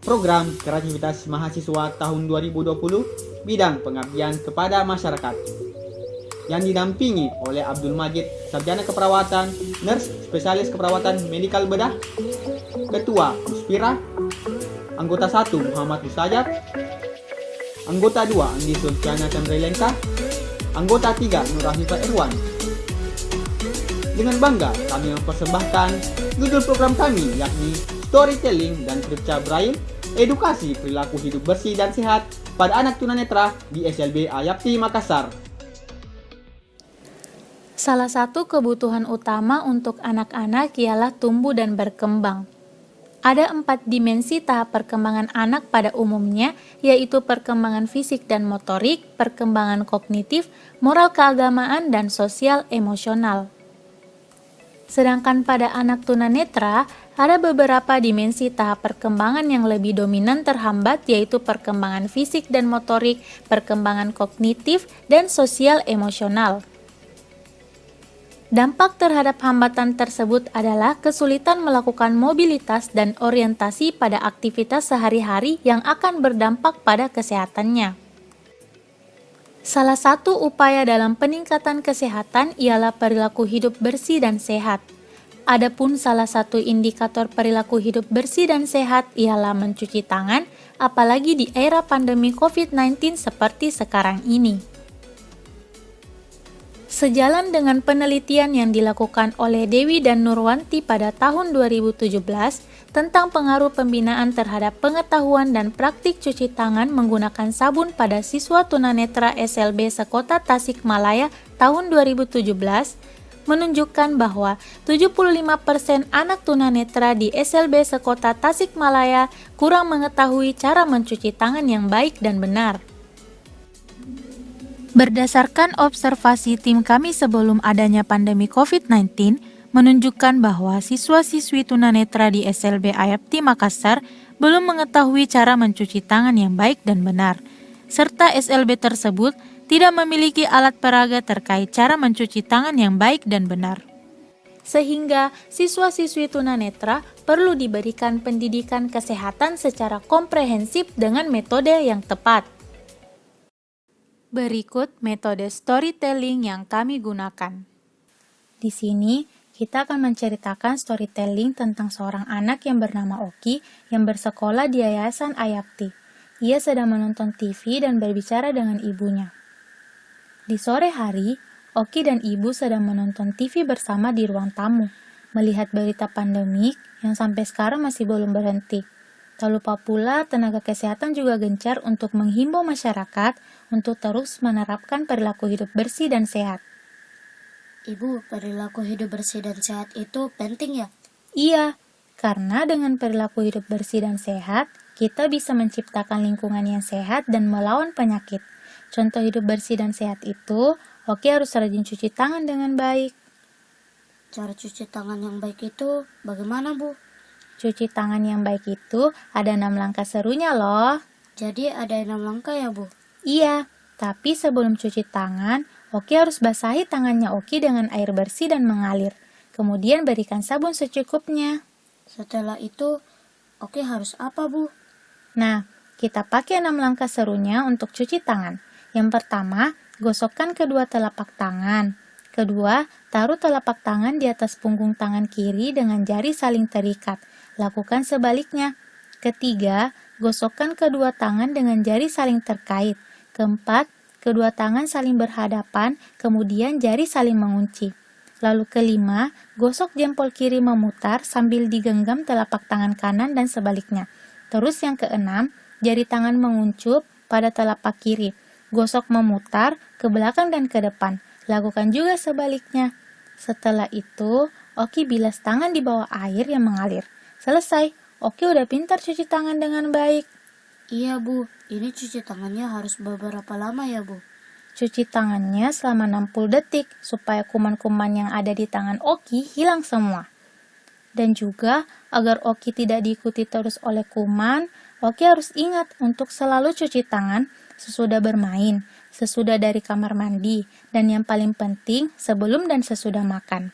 program kreativitas mahasiswa tahun 2020 bidang pengabdian kepada masyarakat yang didampingi oleh Abdul Majid, sarjana keperawatan, nurse spesialis keperawatan medikal bedah, Ketua Muspira, anggota 1 Muhammad Mustajab, anggota 2 Andi Sulfiana Chandrilengka, anggota 3 Nur Rahifah Irwan. Dengan bangga kami mempersembahkan judul program kami yakni Storytelling dan Kerja Braille, Edukasi Perilaku Hidup Bersih dan Sehat pada Anak Tunanetra di SLB Ayapti Makassar. Salah satu kebutuhan utama untuk anak-anak ialah tumbuh dan berkembang. Ada 4 dimensi tahap perkembangan anak pada umumnya, yaitu perkembangan fisik dan motorik, perkembangan kognitif, moral keagamaan, dan sosial emosional. Sedangkan pada anak tunanetra, ada beberapa dimensi tahap perkembangan yang lebih dominan terhambat, yaitu perkembangan fisik dan motorik, perkembangan kognitif, dan sosial emosional. Dampak terhadap hambatan tersebut adalah kesulitan melakukan mobilitas dan orientasi pada aktivitas sehari-hari yang akan berdampak pada kesehatannya. Salah satu upaya dalam peningkatan kesehatan ialah perilaku hidup bersih dan sehat. Adapun salah satu indikator perilaku hidup bersih dan sehat ialah mencuci tangan, apalagi di era pandemi COVID-19 seperti sekarang ini. Sejalan dengan penelitian yang dilakukan oleh Dewi dan Nurwanti pada tahun 2017 tentang pengaruh pembinaan terhadap pengetahuan dan praktik cuci tangan menggunakan sabun pada siswa tunanetra SLB Sekota Tasikmalaya tahun 2017, menunjukkan bahwa 75% anak tunanetra di SLB Sekota Tasikmalaya kurang mengetahui cara mencuci tangan yang baik dan benar. Berdasarkan observasi tim kami sebelum adanya pandemi COVID-19, menunjukkan bahwa siswa-siswi tunanetra di SLB Ayapti Makassar belum mengetahui cara mencuci tangan yang baik dan benar, serta SLB tersebut tidak memiliki alat peraga terkait cara mencuci tangan yang baik dan benar. Sehingga siswa-siswi tunanetra perlu diberikan pendidikan kesehatan secara komprehensif dengan metode yang tepat. Berikut metode storytelling yang kami gunakan. Di sini, kita akan menceritakan storytelling tentang seorang anak yang bernama Oki yang bersekolah di Yayasan Ayapti. Ia sedang menonton TV dan berbicara dengan ibunya. Di sore hari, Oki dan ibu sedang menonton TV bersama di ruang tamu, melihat berita pandemik yang sampai sekarang masih belum berhenti. Tak lupa pula, tenaga kesehatan juga gencar untuk menghimbau masyarakat untuk terus menerapkan perilaku hidup bersih dan sehat. Ibu, perilaku hidup bersih dan sehat itu penting ya? Iya, karena dengan perilaku hidup bersih dan sehat, kita bisa menciptakan lingkungan yang sehat dan melawan penyakit. Contoh hidup bersih dan sehat itu, Oki harus rajin cuci tangan dengan baik. Cara cuci tangan yang baik itu bagaimana, Bu? Cuci tangan yang baik itu ada 6 langkah serunya loh. Jadi ada 6 langkah ya, Bu? Iya, tapi sebelum cuci tangan, Oki harus basahi tangannya Oki dengan air bersih dan mengalir. Kemudian berikan sabun secukupnya. Setelah itu, Oki harus apa, Bu? Nah, kita pakai 6 langkah serunya untuk cuci tangan. Yang pertama, gosokkan kedua telapak tangan. Kedua, taruh telapak tangan di atas punggung tangan kiri dengan jari saling terikat. Lakukan sebaliknya. Ketiga, gosokkan kedua tangan dengan jari saling terkait. Keempat, kedua tangan saling berhadapan, kemudian jari saling mengunci. Lalu kelima, gosok jempol kiri memutar sambil digenggam telapak tangan kanan dan sebaliknya. Terus yang keenam, jari tangan menguncup pada telapak kiri. Gosok memutar ke belakang dan ke depan. Lakukan juga sebaliknya. Setelah itu, Oki bilas tangan di bawah air yang mengalir. Selesai, Oki udah pintar cuci tangan dengan baik. Iya, Bu. Ini cuci tangannya harus beberapa lama ya, Bu? Cuci tangannya selama 60 detik supaya kuman-kuman yang ada di tangan Oki hilang semua. Dan juga, agar Oki tidak diikuti terus oleh kuman, Oki harus ingat untuk selalu cuci tangan sesudah bermain, sesudah dari kamar mandi, dan yang paling penting sebelum dan sesudah makan.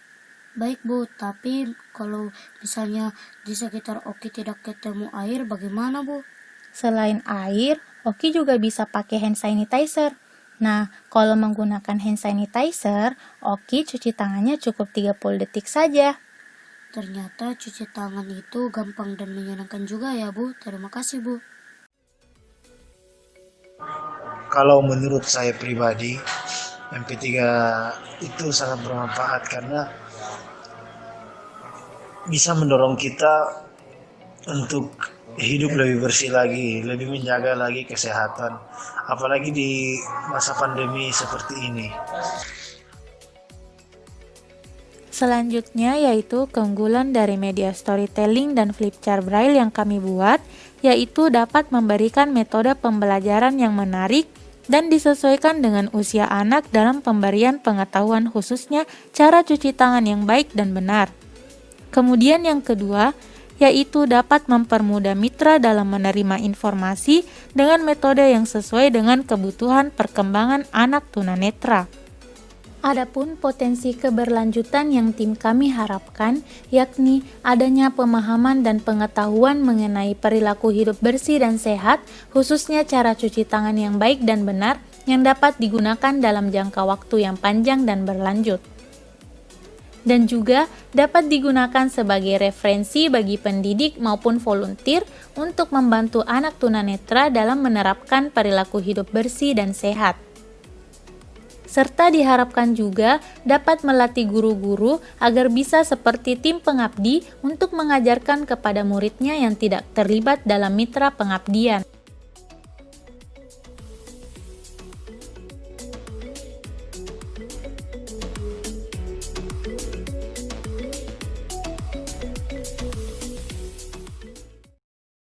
Baik Bu, tapi kalau misalnya di sekitar Oki tidak ketemu air, bagaimana Bu? Selain air, Oki juga bisa pakai hand sanitizer. Nah, kalau menggunakan hand sanitizer, Oki cuci tangannya cukup 30 detik saja. Ternyata cuci tangan itu gampang dan menyenangkan juga ya Bu. Terima kasih Bu. Kalau menurut saya pribadi, MP3 itu sangat bermanfaat karena bisa mendorong kita untuk hidup lebih bersih lagi, lebih menjaga lagi kesehatan, apalagi di masa pandemi seperti ini. Selanjutnya yaitu keunggulan dari media storytelling dan flip chart braille yang kami buat, yaitu dapat memberikan metode pembelajaran yang menarik dan disesuaikan dengan usia anak dalam pemberian pengetahuan, khususnya cara cuci tangan yang baik dan benar. Kemudian yang kedua, yaitu dapat mempermudah mitra dalam menerima informasi dengan metode yang sesuai dengan kebutuhan perkembangan anak tunanetra. Adapun potensi keberlanjutan yang tim kami harapkan, yakni adanya pemahaman dan pengetahuan mengenai perilaku hidup bersih dan sehat, khususnya cara cuci tangan yang baik dan benar, yang dapat digunakan dalam jangka waktu yang panjang dan berlanjut. Dan juga dapat digunakan sebagai referensi bagi pendidik maupun volunteer untuk membantu anak tunanetra dalam menerapkan perilaku hidup bersih dan sehat. Serta diharapkan juga dapat melatih guru-guru agar bisa seperti tim pengabdi untuk mengajarkan kepada muridnya yang tidak terlibat dalam mitra pengabdian.